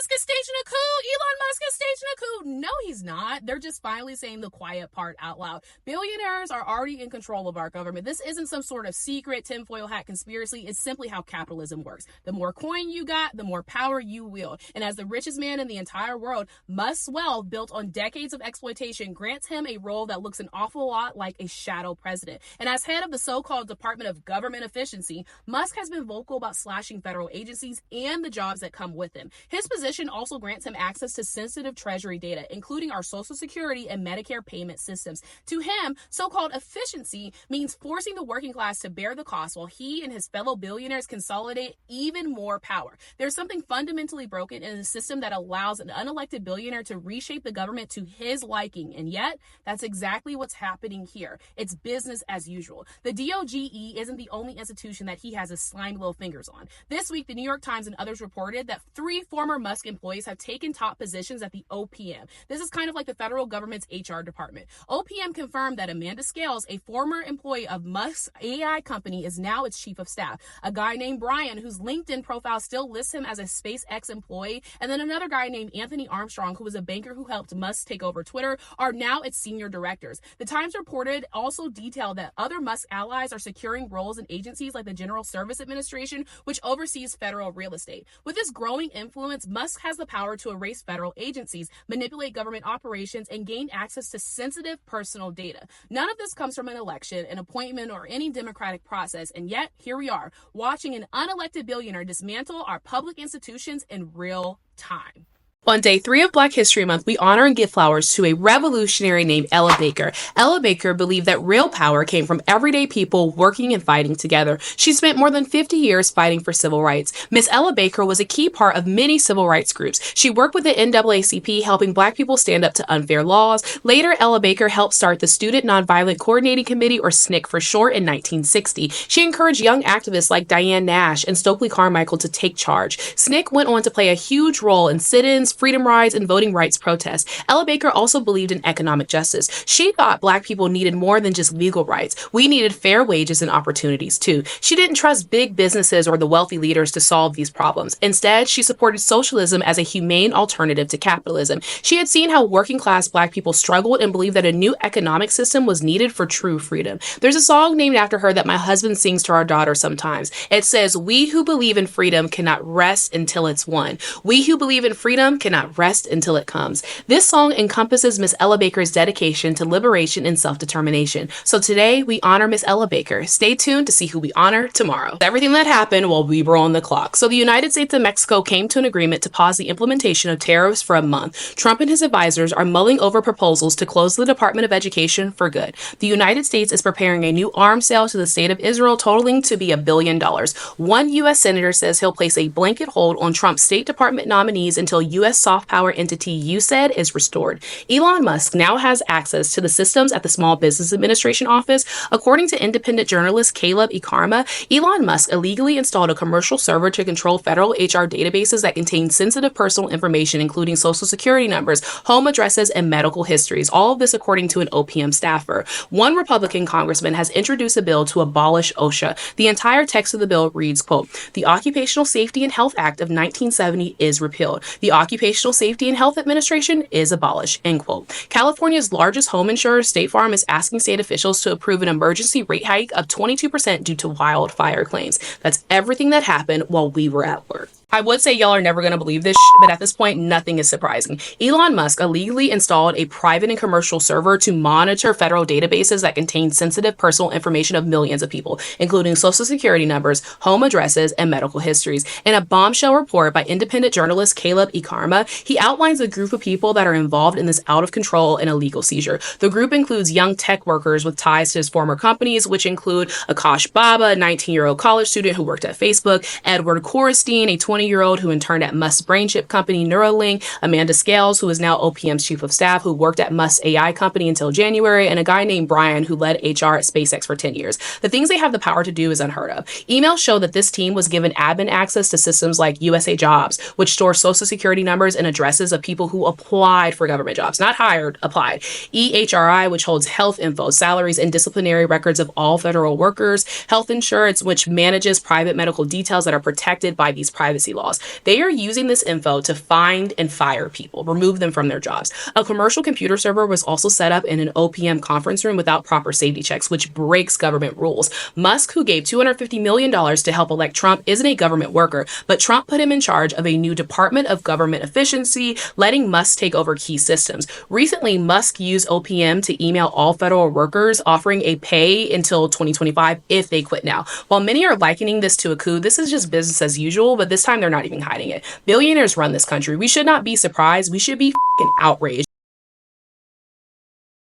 Musk is staging a coup. Elon Musk is staging a coup. No, he's not. They're just finally saying the quiet part out loud. Billionaires are already in control of our government. This isn't some sort of secret tinfoil hat conspiracy. It's simply how capitalism works. The more coin you got, the more power you wield. And as the richest man in the entire world, Musk's wealth, built on decades of exploitation, grants him a role that looks an awful lot like a shadow president. And as head of the so-called Department of Government Efficiency, Musk has been vocal about slashing federal agencies and the jobs that come with them. His position also grants him access to sensitive Treasury data, including our Social Security and Medicare payment systems. To him, so-called efficiency means forcing the working class to bear the cost while he and his fellow billionaires consolidate even more power. There's something fundamentally broken in a system that allows an unelected billionaire to reshape the government to his liking, and yet that's exactly what's happening here. It's business as usual. The DOGE isn't the only institution that he has his slimy little fingers on. This week, the New York Times and others reported that 3 former Musk employees have taken top positions at the OPM. This is kind of like the federal government's HR department. OPM confirmed that Amanda Scales, a former employee of Musk's AI company, is now its chief of staff. A guy named Brian, whose LinkedIn profile still lists him as a SpaceX employee, and then another guy named Anthony Armstrong, who was a banker who helped Musk take over Twitter, are now its senior directors. The Times reported also detailed that other Musk allies are securing roles in agencies like the General Service Administration, which oversees federal real estate. With this growing influence, Musk has the power to erase federal agencies, manipulate government operations, and gain access to sensitive personal data. None of this comes from an election, an appointment, or any democratic process, and yet here we are, watching an unelected billionaire dismantle our public institutions in real time. On day 3 of Black History Month, we honor and give flowers to a revolutionary named Ella Baker. Ella Baker believed that real power came from everyday people working and fighting together. She spent more than 50 years fighting for civil rights. Miss Ella Baker was a key part of many civil rights groups. She worked with the NAACP, helping Black people stand up to unfair laws. Later, Ella Baker helped start the Student Nonviolent Coordinating Committee, or SNCC for short, in 1960. She encouraged young activists like Diane Nash and Stokely Carmichael to take charge. SNCC went on to play a huge role in sit-ins, freedom rides, and voting rights protests. Ella Baker also believed in economic justice. She thought Black people needed more than just legal rights. We needed fair wages and opportunities too. She didn't trust big businesses or the wealthy leaders to solve these problems. Instead, she supported socialism as a humane alternative to capitalism. She had seen how working class Black people struggled and believed that a new economic system was needed for true freedom. There's a song named after her that my husband sings to our daughter sometimes. It says, "We who believe in freedom cannot rest until it's won. We who believe in freedom cannot rest until it comes." This song encompasses Miss Ella Baker's dedication to liberation and self-determination. So today, we honor Miss Ella Baker. Stay tuned to see who we honor tomorrow. Everything that happened while we were on the clock. So the United States and Mexico came to an agreement to pause the implementation of tariffs for a month. Trump and his advisors are mulling over proposals to close the Department of Education for good. The United States is preparing a new arms sale to the state of Israel, totaling to be $1 billion. One U.S. senator says he'll place a blanket hold on Trump's State Department nominees until U.S. soft power entity USAID is restored. Elon Musk now has access to the systems at the Small Business Administration office. According to independent journalist Caleb Ikarma, Elon Musk illegally installed a commercial server to control federal HR databases that contain sensitive personal information, including social security numbers, home addresses, and medical histories. All of this according to an OPM staffer. One Republican congressman has introduced a bill to abolish OSHA. The entire text of the bill reads, quote, "The Occupational Safety and Health Act of 1970 is repealed. The Occupational Safety and Health Administration is abolished," end quote. California's largest home insurer, State Farm, is asking state officials to approve an emergency rate hike of 22% due to wildfire claims. That's everything that happened while we were at work. I would say y'all are never going to believe this but at this point, nothing is surprising. Elon Musk illegally installed a private and commercial server to monitor federal databases that contain sensitive personal information of millions of people, including social security numbers, home addresses, and medical histories. In a bombshell report by independent journalist Caleb Ikarma, he outlines a group of people that are involved in this out-of-control and illegal seizure. The group includes young tech workers with ties to his former companies, which include Akash Baba, a 19-year-old college student who worked at Facebook, Edward Korestein, a 20-year-old who interned at Musk's brain chip company Neuralink, Amanda Scales, who is now OPM's chief of staff, who worked at Musk's AI company until January, and a guy named Brian, who led HR at SpaceX for 10 years. The things they have the power to do is unheard of. Emails show that this team was given admin access to systems like USA Jobs, which store social security numbers and addresses of people who applied for government jobs, not hired, applied. EHRI, which holds health info, salaries, and disciplinary records of all federal workers. Health insurance, which manages private medical details that are protected by these privacy privacy laws. They are using this info to find and fire people, remove them from their jobs. A commercial computer server was also set up in an OPM conference room without proper safety checks, which breaks government rules. Musk, who gave $250 million to help elect Trump, isn't a government worker, but Trump put him in charge of a new Department of Government Efficiency, letting Musk take over key systems. Recently, Musk used OPM to email all federal workers, offering a pay until 2025 if they quit now. While many are likening this to a coup, this is just business as usual, but this time they're not even hiding it. Billionaires run this country. We should not be surprised. We should be outraged.